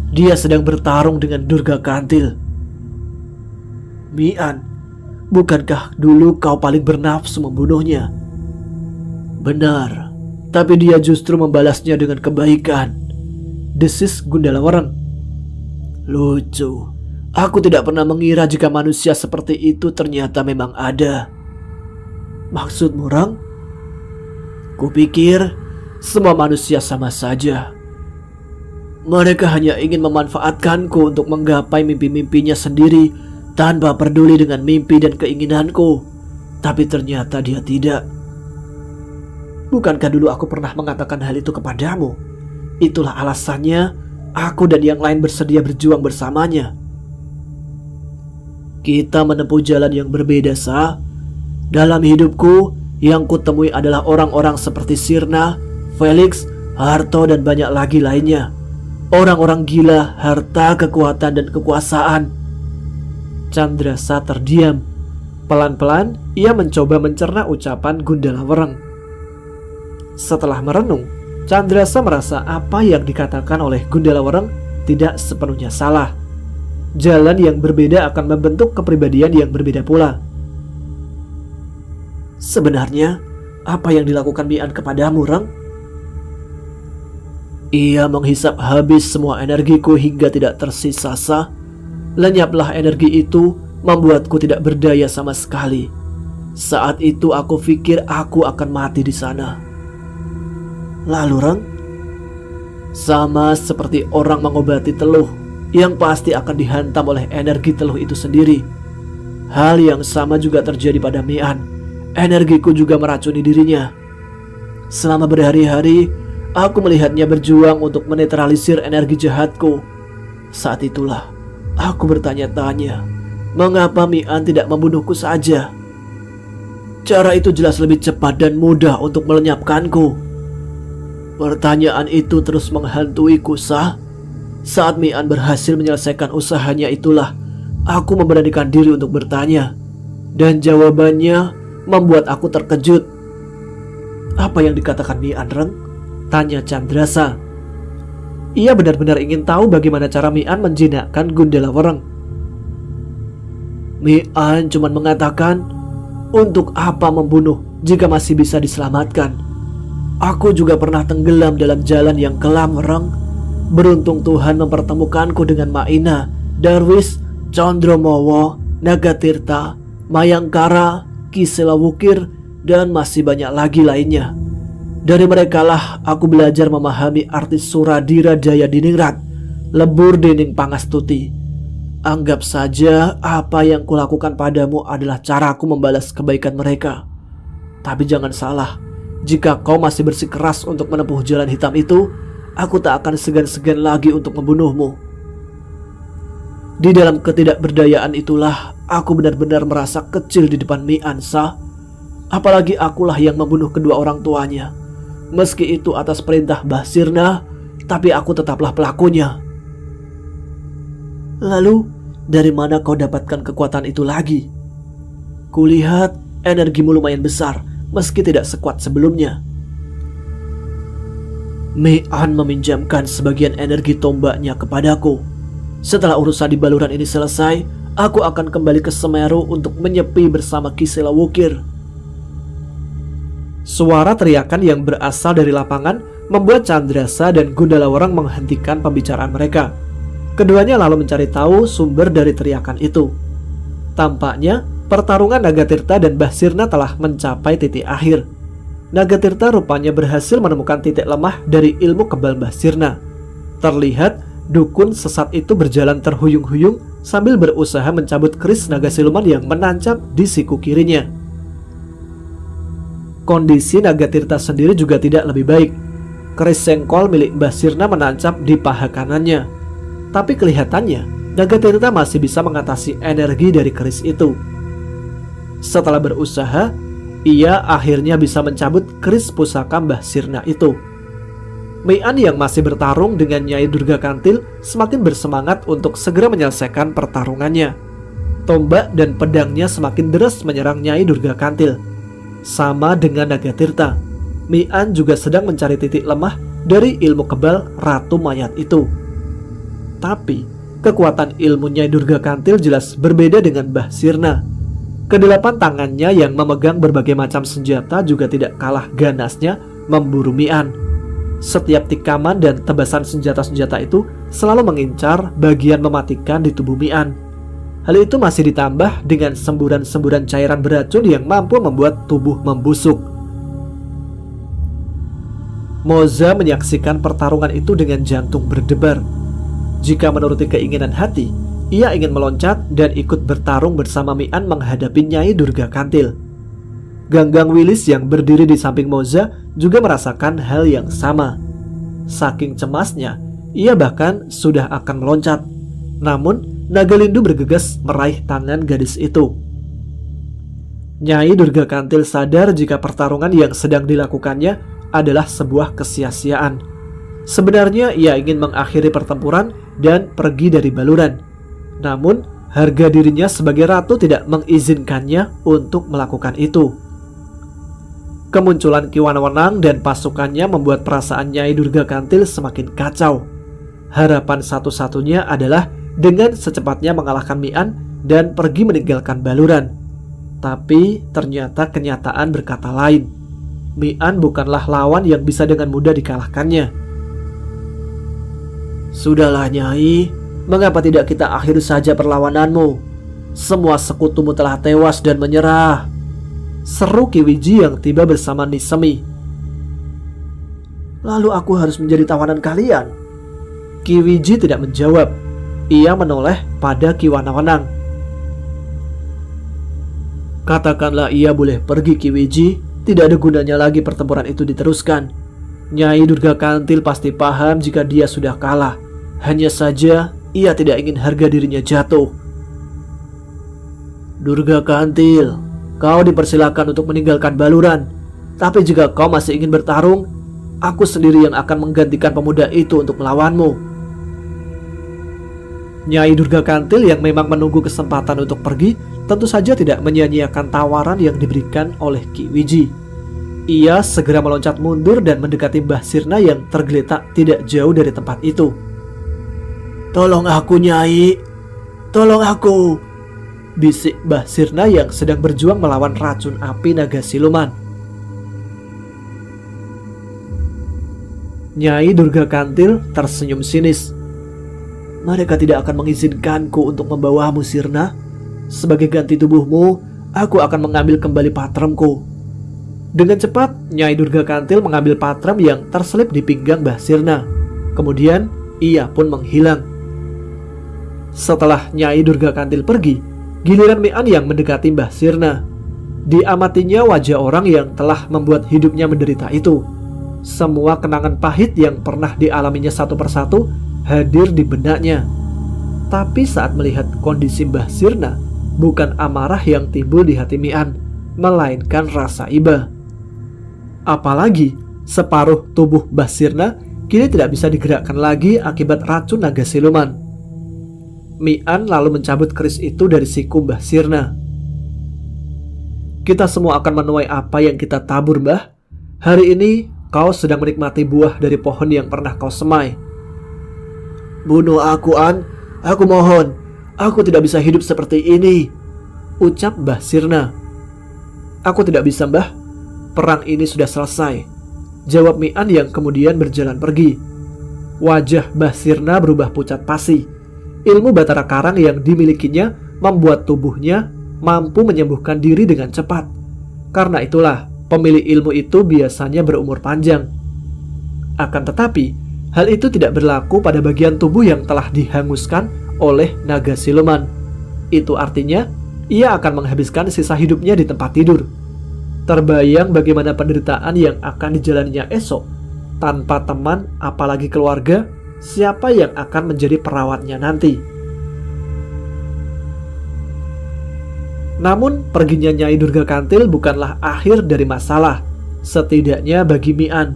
Dia sedang bertarung dengan Durga Kantil." "Mi'an, bukankah dulu kau paling bernafsu membunuhnya?" "Benar, tapi dia justru membalasnya dengan kebaikan," desis Gundala Wereng. "Lucu, aku tidak pernah mengira jika manusia seperti itu ternyata memang ada." "Maksudmu, Reng?" "Kupikir semua manusia sama saja. Mereka hanya ingin memanfaatkanku untuk menggapai mimpi-mimpinya sendiri tanpa peduli dengan mimpi dan keinginanku. Tapi ternyata dia tidak." "Bukankah dulu aku pernah mengatakan hal itu kepadamu? Itulah alasannya aku dan yang lain bersedia berjuang bersamanya." "Kita menempuh jalan yang berbeda, Sa. Dalam hidupku, yang kutemui adalah orang-orang seperti Sirna, Felix, Harto, dan banyak lagi lainnya. Orang-orang gila, harta, kekuatan, dan kekuasaan." Candrasa terdiam. Pelan-pelan ia mencoba mencerna ucapan Gundala Wereng. Setelah merenung, Candrasa merasa apa yang dikatakan oleh Gundala Wereng tidak sepenuhnya salah. Jalan yang berbeda akan membentuk kepribadian yang berbeda pula. "Sebenarnya, apa yang dilakukan Mi'an kepadamu, Reng?" "Ia menghisap habis semua energiku hingga tidak tersisa, Sa. Lenyaplah energi itu, membuatku tidak berdaya sama sekali. Saat itu aku pikir aku akan mati di sana." "Lalu, Reng?" "Sama seperti orang mengobati teluh yang pasti akan dihantam oleh energi teluh itu sendiri. Hal yang sama juga terjadi pada Mi'an. Energiku juga meracuni dirinya. Selama berhari-hari, aku melihatnya berjuang untuk menetralisir energi jahatku. Saat itulah aku bertanya-tanya, mengapa Mi'an tidak membunuhku saja? Cara itu jelas lebih cepat dan mudah untuk melenyapkanku." Pertanyaan itu terus menghantuiku, Sa. Saat Mi'an berhasil menyelesaikan usahanya itulah aku memberanikan diri untuk bertanya. Dan jawabannya membuat aku terkejut. "Apa yang dikatakan Mi'an, Reng?" tanya Candrasa. Ia benar-benar ingin tahu bagaimana cara Mi'an menjinakkan Gundala Wereng. "Mi'an cuma mengatakan, untuk apa membunuh jika masih bisa diselamatkan. Aku juga pernah tenggelam dalam jalan yang kelam, Reng. Beruntung Tuhan mempertemukanku dengan Ma'ina, Darwis, Condromowo, Nagatirta, Mayangkara, Kiselawukir, dan masih banyak lagi lainnya. Dari merekalah aku belajar memahami arti Suradira Jaya Diningrat, lebur Dening Pangastuti. Anggap saja apa yang kulakukan padamu adalah caraku membalas kebaikan mereka. Tapi jangan salah, jika kau masih bersikeras untuk menempuh jalan hitam itu, aku tak akan segan-segan lagi untuk membunuhmu." Di dalam ketidakberdayaan itulah aku benar-benar merasa kecil di depan Mi'an, Sa. Apalagi akulah yang membunuh kedua orang tuanya. Meski itu atas perintah Mbah Sirna, tapi aku tetaplah pelakunya. "Lalu, dari mana kau dapatkan kekuatan itu lagi?" "Kulihat energimu lumayan besar, meski tidak sekuat sebelumnya. Mi'an meminjamkan sebagian energi tombaknya kepadaku. Setelah urusan di baluran ini selesai, aku akan kembali ke Semeru untuk menyepi bersama Ki Selawukir. Suara teriakan yang berasal dari lapangan membuat Candrasa dan Gundalawarang menghentikan pembicaraan mereka. Keduanya lalu mencari tahu sumber dari teriakan itu. Tampaknya pertarungan Nagatirta dan Bahsirna telah mencapai titik akhir. Nagatirta rupanya berhasil menemukan titik lemah dari ilmu kebal Bahsirna. Terlihat dukun sesat itu berjalan terhuyung-huyung sambil berusaha mencabut keris naga siluman yang menancap di siku kirinya. Kondisi Nagatirta sendiri juga tidak lebih baik. Keris sengkol milik Bahsirna menancap di paha kanannya. Tapi kelihatannya Nagatirta masih bisa mengatasi energi dari keris itu. Setelah berusaha, ia akhirnya bisa mencabut keris pusaka Bahsirna itu. Mi'an yang masih bertarung dengan Nyai Durga Kantil semakin bersemangat untuk segera menyelesaikan pertarungannya. Tombak dan pedangnya semakin deras menyerang Nyai Durga Kantil. Sama dengan Nagatirta, Mi'an juga sedang mencari titik lemah dari ilmu kebal Ratu Mayat itu. Tapi kekuatan ilmu Nyai Durga Kantil jelas berbeda dengan Bahsirna. Kedelapan tangannya yang memegang berbagai macam senjata juga tidak kalah ganasnya memburu Mi'an. Setiap tikaman dan tebasan senjata-senjata itu selalu mengincar bagian mematikan di tubuh Mi'an. Hal itu masih ditambah dengan semburan-semburan cairan beracun yang mampu membuat tubuh membusuk. Moza menyaksikan pertarungan itu dengan jantung berdebar. Jika menuruti keinginan hati, ia ingin meloncat dan ikut bertarung bersama Mi'an menghadapi Nyai Durga Kantil. Ganggang Wilis yang berdiri di samping Moza juga merasakan hal yang sama. Saking cemasnya, ia bahkan sudah akan meloncat. Namun, Nagalindu bergegas meraih tangan gadis itu. Nyai Durga Kantil sadar jika pertarungan yang sedang dilakukannya adalah sebuah kesia-siaan. Sebenarnya ia ingin mengakhiri pertempuran dan pergi dari baluran. Namun, harga dirinya sebagai ratu tidak mengizinkannya untuk melakukan itu. Kemunculan Ki Wanawenang dan pasukannya membuat perasaan Nyai Durga Kantil semakin kacau. Harapan satu-satunya adalah dengan secepatnya mengalahkan Mi'an dan pergi meninggalkan baluran. Tapi ternyata kenyataan berkata lain. Mi'an bukanlah lawan yang bisa dengan mudah dikalahkannya. Sudahlah Nyai, mengapa tidak kita akhiri saja perlawananmu? Semua sekutumu telah tewas dan menyerah, seru Ki Wiji yang tiba bersama Nisemi. Lalu aku harus menjadi tawanan kalian? Ki Wiji tidak menjawab. Ia menoleh pada Ki Wanawenang. Katakanlah ia boleh pergi Ki Wiji, tidak ada gunanya lagi pertempuran itu diteruskan. Nyai Durga Kantil pasti paham jika dia sudah kalah. Hanya saja ia tidak ingin harga dirinya jatuh. Durga Kantil, kau dipersilakan untuk meninggalkan baluran. Tapi jika kau masih ingin bertarung, aku sendiri yang akan menggantikan pemuda itu untuk melawanmu. Nyai Durga Kantil yang memang menunggu kesempatan untuk pergi tentu saja tidak menyia-nyiakan tawaran yang diberikan oleh Ki Wiji. Ia segera meloncat mundur dan mendekati Bahsirna yang tergeletak tidak jauh dari tempat itu. Tolong aku Nyai, tolong aku, bisik Bahsirna yang sedang berjuang melawan racun api naga siluman. Nyai Durga Kantil tersenyum sinis. Mereka tidak akan mengizinkanku untuk membawamu Sirna. Sebagai ganti tubuhmu, aku akan mengambil kembali patremku. Dengan cepat, Nyai Durga Kantil mengambil patrem yang terselip di pinggang Bahsirna. Kemudian, ia pun menghilang. Setelah Nyai Durga Kantil pergi, giliran Mi'an yang mendekati Bahsirna. Diamatinya wajah orang yang telah membuat hidupnya menderita itu. Semua kenangan pahit yang pernah dialaminya satu persatu hadir di benaknya. Tapi saat melihat kondisi Bahsirna, bukan amarah yang timbul di hati Mi'an, melainkan rasa iba. Apalagi separuh tubuh Bahsirna kini tidak bisa digerakkan lagi akibat racun naga siluman. Mi'an lalu mencabut keris itu dari siku Bahsirna. Kita semua akan menuai apa yang kita tabur, Mbah. Hari ini kau sedang menikmati buah dari pohon yang pernah kau semai. Bunuh aku, An. Aku mohon. Aku tidak bisa hidup seperti ini, ucap Mbah Sirna. Aku tidak bisa, Mbah. Perang ini sudah selesai, jawab Mi'an yang kemudian berjalan pergi. Wajah Mbah Sirna berubah pucat pasi. Ilmu Batara Karang yang dimilikinya membuat tubuhnya mampu menyembuhkan diri dengan cepat. Karena itulah pemilik ilmu itu biasanya berumur panjang. Akan tetapi, hal itu tidak berlaku pada bagian tubuh yang telah dihanguskan oleh naga siluman. Itu artinya ia akan menghabiskan sisa hidupnya di tempat tidur. Terbayang bagaimana penderitaan yang akan dijalaninya esok. Tanpa teman, apalagi keluarga, siapa yang akan menjadi perawatnya nanti? Namun, perginya Nyai Durga Kantil bukanlah akhir dari masalah, setidaknya bagi Mi'an.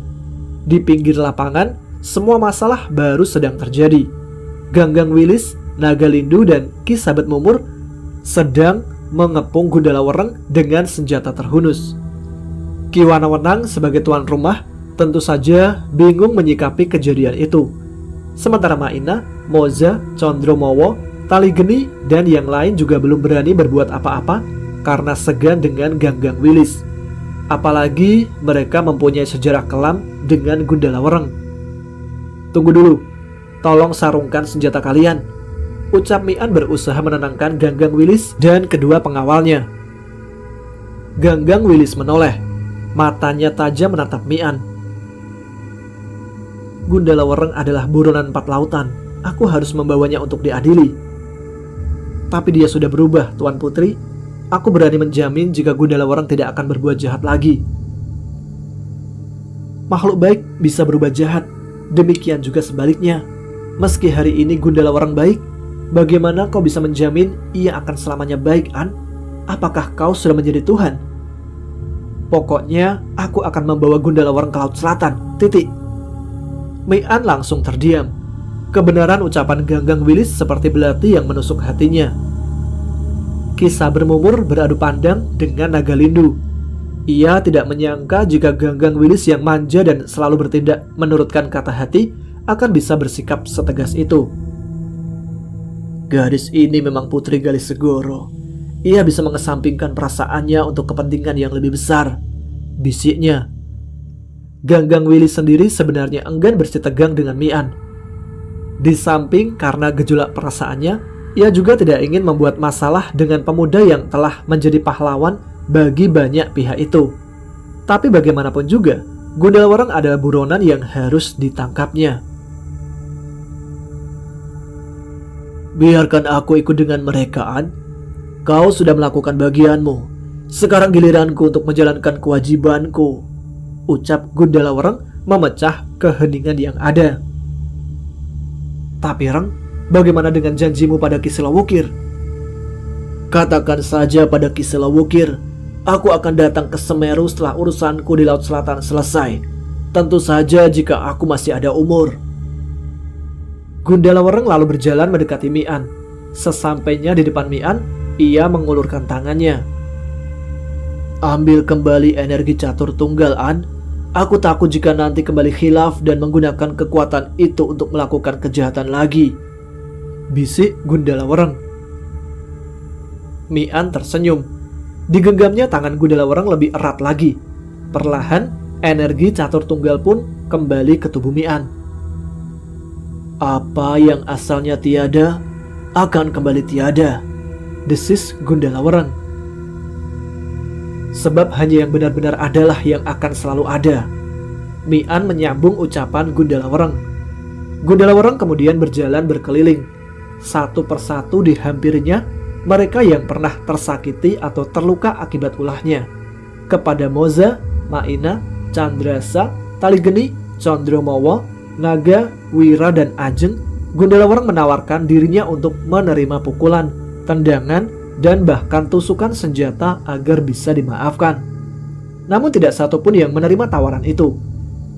Di pinggir lapangan, semua masalah baru sedang terjadi. Ganggang Wilis, Naga Lindu, dan Ki Sabet Mumur sedang mengepung Gundala Wereng dengan senjata terhunus. Ki Wanawenang sebagai tuan rumah tentu saja bingung menyikapi kejadian itu. Sementara Maina, Moza, Condromowo, Taligeni, dan yang lain juga belum berani berbuat apa-apa karena segan dengan Ganggang Wilis. Apalagi mereka mempunyai sejarah kelam dengan Gundala Wereng. Tunggu dulu, tolong sarungkan senjata kalian, ucap Mi'an berusaha menenangkan Ganggang Wilis dan kedua pengawalnya. Ganggang Wilis menoleh, matanya tajam menatap Mi'an. Gundala Wereng adalah buronan 4 lautan. Aku harus membawanya untuk diadili. Tapi dia sudah berubah, Tuan Putri. Aku berani menjamin jika Gundala Wereng tidak akan berbuat jahat lagi. Makhluk baik bisa berubah jahat. Demikian juga sebaliknya. Meski hari ini Gundala Wereng baik, bagaimana kau bisa menjamin ia akan selamanya baik, An? Apakah kau sudah menjadi Tuhan? Pokoknya aku akan membawa Gundala Wereng ke Laut Selatan. Titik. Mi'an langsung terdiam. Kebenaran ucapan Ganggang Wilis seperti belati yang menusuk hatinya. Ki Saber Mumur beradu pandang dengan Naga Lindu. Ia tidak menyangka jika Ganggang Wilis yang manja dan selalu bertindak menurutkan kata hati akan bisa bersikap setegas itu. Gadis ini memang putri Galis Segoro. Ia bisa mengesampingkan perasaannya untuk kepentingan yang lebih besar, bisiknya. Ganggang Wilis sendiri sebenarnya enggan bersitegang dengan Mi'an. Di samping karena gejolak perasaannya, ia juga tidak ingin membuat masalah dengan pemuda yang telah menjadi pahlawan bagi banyak pihak itu. Tapi bagaimanapun juga, Gundala Wereng adalah buronan yang harus ditangkapnya. Biarkan aku ikut dengan mereka, An. Kau sudah melakukan bagianmu. Sekarang giliranku untuk menjalankan kewajibanku, ucap Gundala Wereng memecah keheningan yang ada. Tapi Reng, bagaimana dengan janjimu pada Ki Selawukir? Katakan saja pada Ki Selawukir, aku akan datang ke Semeru setelah urusanku di Laut Selatan selesai. Tentu saja jika aku masih ada umur. Gundala Wereng lalu berjalan mendekati Mi'an. Sesampainya di depan Mi'an, ia mengulurkan tangannya. Ambil kembali energi catur tunggal, An. Aku takut jika nanti kembali khilaf dan menggunakan kekuatan itu untuk melakukan kejahatan lagi, bisik Gundala Wereng. Mi'an tersenyum. Digenggamnya tangan Gundala Wereng lebih erat lagi. Perlahan, energi catur tunggal pun kembali ke tubuh Mi'an. Apa yang asalnya tiada akan kembali tiada, desis Gundala Wereng. Sebab hanya yang benar-benar adalah yang akan selalu ada. Mi'an menyambung ucapan Gundala Wereng. Gundala Wereng kemudian berjalan berkeliling. Satu persatu dihampirinya mereka yang pernah tersakiti atau terluka akibat ulahnya. Kepada Moza, Maina, Chandrasa, Taligeni, Condromowo, Naga, Wira, dan Ajeng, Gundala Wereng menawarkan dirinya untuk menerima pukulan, tendangan, dan bahkan tusukan senjata agar bisa dimaafkan. Namun tidak satupun yang menerima tawaran itu.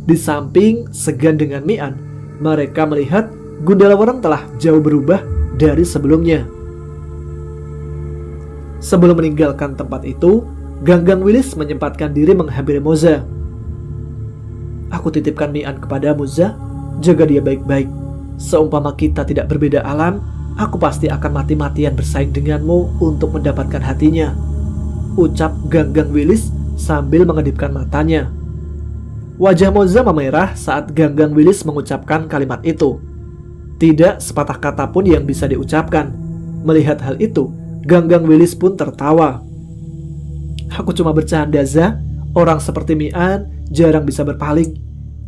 Di samping segan dengan Mi'an, mereka melihat Gundala Wereng telah jauh berubah dari sebelumnya. Sebelum meninggalkan tempat itu, Ganggang Willis menyempatkan diri menghampiri Moza. Aku titipkan Mian kepadamu, Za. Jaga dia baik-baik. Seumpama kita tidak berbeda alam, aku pasti akan mati-matian bersaing denganmu untuk mendapatkan hatinya, ucap Ganggang Willis sambil mengedipkan matanya. Wajah Moza memerah saat Ganggang Willis mengucapkan kalimat itu. Tidak sepatah kata pun yang bisa diucapkan. Melihat hal itu, Ganggang Willis pun tertawa. Aku cuma bercanda, Za. Orang seperti Mian jarang bisa berpaling.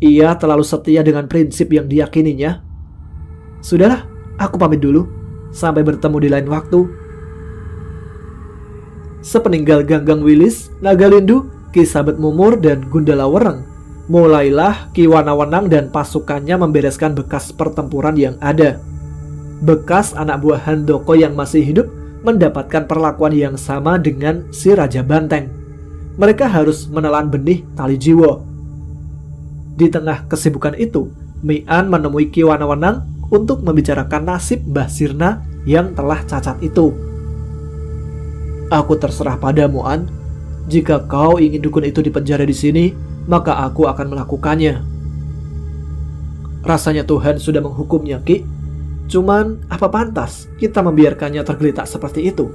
Ia terlalu setia dengan prinsip yang diyakininya. Sudahlah, aku pamit dulu. Sampai bertemu di lain waktu. Sepeninggal Ganggang Willis, Nagalindu, Ki Sabet Mumur, dan Gundala Wereng, mulailah Ki Wanawenang dan pasukannya membereskan bekas pertempuran yang ada. Bekas anak buah Handoko yang masih hidup mendapatkan perlakuan yang sama dengan si Raja Banteng. Mereka harus menelan benih tali jiwo. Di tengah kesibukan itu, Mian menemui Ki Wanawenang untuk membicarakan nasib Mbah Sirna yang telah cacat itu. Aku terserah padamu, An. Jika kau ingin dukun itu dipenjara di sini, maka aku akan melakukannya. Rasanya Tuhan sudah menghukumnya, Ki. Cuman, apa pantas kita membiarkannya tergeletak seperti itu?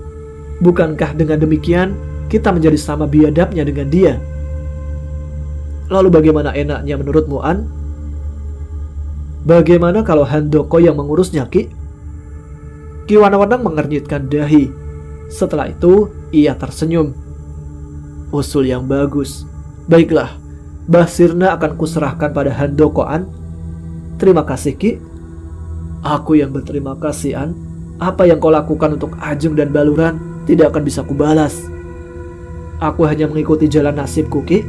Bukankah dengan demikian, kita menjadi sama biadabnya dengan dia? Lalu bagaimana enaknya menurutmu, An? Bagaimana kalau Handoko yang mengurusnya, Ki? Ki Wanawenang mengernyitkan dahi. Setelah itu, ia tersenyum. Usul yang bagus. Baiklah, Mbah Sirna akan kuserahkan pada Handoko, An. Terima kasih, Ki. Aku yang berterima kasih, An. Apa yang kau lakukan untuk Ajeng dan Baluran tidak akan bisa kubalas. Aku hanya mengikuti jalan nasibku, Ki.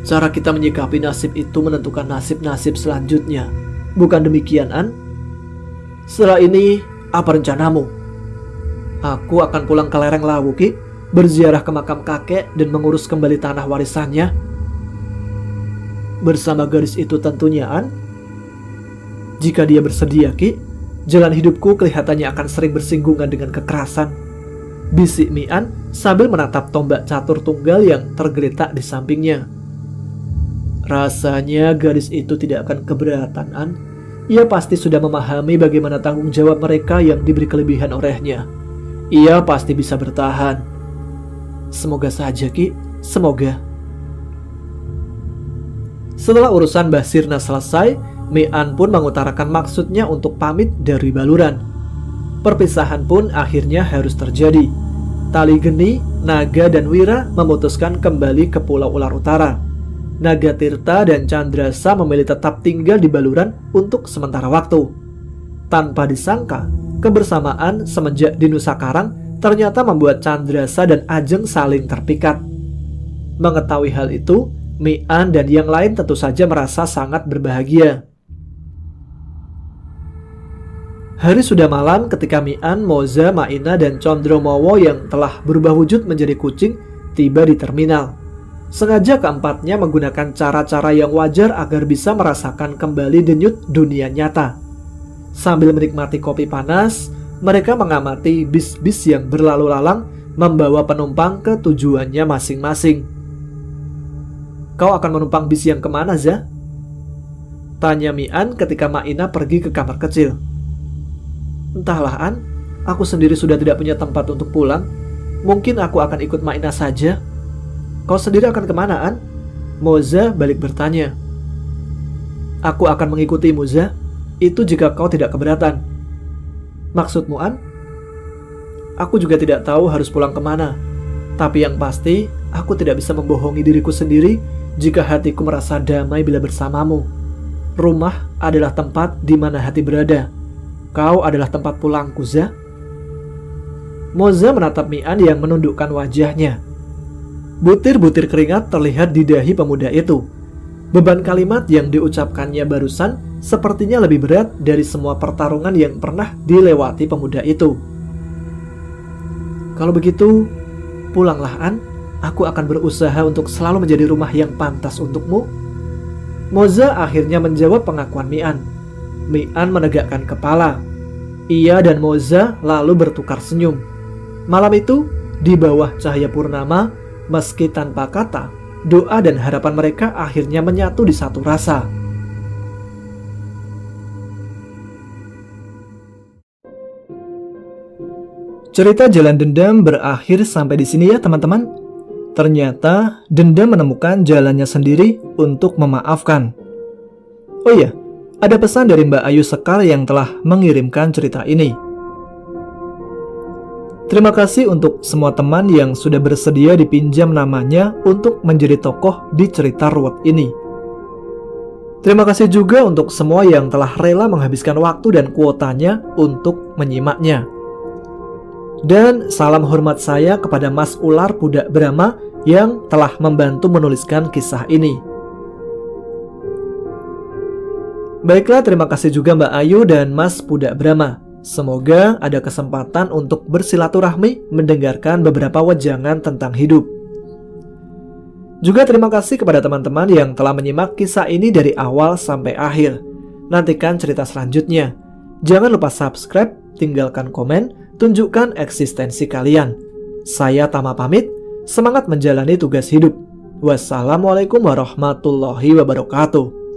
Cara kita menyikapi nasib itu menentukan nasib-nasib selanjutnya. Bukan demikian, An? Setelah ini, apa rencanamu? Aku akan pulang ke lereng Lawu, Ki, berziarah ke makam kakek dan mengurus kembali tanah warisannya. Bersama gadis itu tentunya, An? Jika dia bersedia, Ki, jalan hidupku kelihatannya akan sering bersinggungan dengan kekerasan, bisik Mian sambil menatap tombak catur tunggal yang tergeletak di sampingnya. Rasanya gadis itu tidak akan keberatan, An. Ia pasti sudah memahami bagaimana tanggung jawab mereka yang diberi kelebihan olehnya. Ia pasti bisa bertahan. Semoga saja, Ki. Semoga. Setelah urusan Mbah Sirna selesai, Mian pun mengutarakan maksudnya untuk pamit dari Baluran. Perpisahan pun akhirnya harus terjadi. Tali Geni, Naga, dan Wira memutuskan kembali ke Pulau Ular Utara. Naga Tirta dan Candrasa memilih tetap tinggal di Baluran untuk sementara waktu. Tanpa disangka, kebersamaan semenjak di Nusa Karang ternyata membuat Candrasa dan Ajeng saling terpikat. Mengetahui hal itu, Mian dan yang lain tentu saja merasa sangat berbahagia. Hari sudah malam ketika Mian, Moza, Maina, dan Condromowo yang telah berubah wujud menjadi kucing tiba di terminal. Sengaja keempatnya menggunakan cara-cara yang wajar agar bisa merasakan kembali denyut dunia nyata. Sambil menikmati kopi panas, mereka mengamati bis-bis yang berlalu lalang membawa penumpang ke tujuannya masing-masing. Kau akan menumpang bis yang kemana, Za? Tanya Mian ketika Maina pergi ke kamar kecil. Entahlah, An. Aku sendiri sudah tidak punya tempat untuk pulang. Mungkin aku akan ikut Maina saja. Kau sendiri akan kemana, An? Moza balik bertanya. Aku akan mengikutimu, Za. Itu jika kau tidak keberatan. Maksudmu, An? Aku juga tidak tahu harus pulang kemana. Tapi yang pasti, aku tidak bisa membohongi diriku sendiri jika hatiku merasa damai bila bersamamu. Rumah adalah tempat di mana hati berada. Kau adalah tempat pulangku, Za. Moza menatap Mian yang menundukkan wajahnya. Butir-butir keringat terlihat di dahi pemuda itu. Beban kalimat yang diucapkannya barusan sepertinya lebih berat dari semua pertarungan yang pernah dilewati pemuda itu. Kalau begitu, pulanglah, An. Aku akan berusaha untuk selalu menjadi rumah yang pantas untukmu. Moza akhirnya menjawab pengakuan Mian. Mian menegakkan kepala. Ia dan Moza lalu bertukar senyum. Malam itu, di bawah cahaya purnama, meski tanpa kata, doa dan harapan mereka akhirnya menyatu di satu rasa. Cerita Jalan Dendam berakhir sampai di sini ya teman-teman. Ternyata dendam menemukan jalannya sendiri untuk memaafkan. Oh iya, ada pesan dari Mbak Ayu Sekar yang telah mengirimkan cerita ini. Terima kasih untuk semua teman yang sudah bersedia dipinjam namanya untuk menjadi tokoh di cerita ruwet ini. Terima kasih juga untuk semua yang telah rela menghabiskan waktu dan kuotanya untuk menyimaknya. Dan salam hormat saya kepada Mas Ular Pudak Brahma yang telah membantu menuliskan kisah ini. Baiklah, terima kasih juga Mbak Ayu dan Mas Pudak Brahma. Semoga ada kesempatan untuk bersilaturahmi mendengarkan beberapa wejangan tentang hidup. Juga terima kasih kepada teman-teman yang telah menyimak kisah ini dari awal sampai akhir. Nantikan cerita selanjutnya. Jangan lupa subscribe, tinggalkan komen, tunjukkan eksistensi kalian. Saya Tama pamit, semangat menjalani tugas hidup. Wassalamualaikum warahmatullahi wabarakatuh.